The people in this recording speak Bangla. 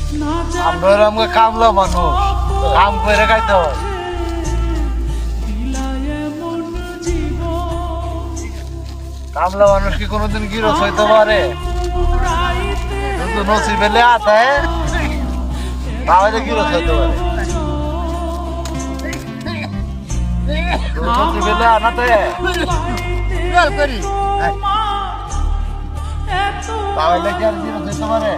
আমরা আমাকে কামলা মানুষ, কাম করে খাইতে হয়। কামলা মানুষ কি কোনোদিন গিরস হইতে পারে? শুধু নসিবেলে আতে তাহলে গিরস হইতে পারে। নসিবেলে আনাতে তাহলে কি আর গিরস হইতে পারে?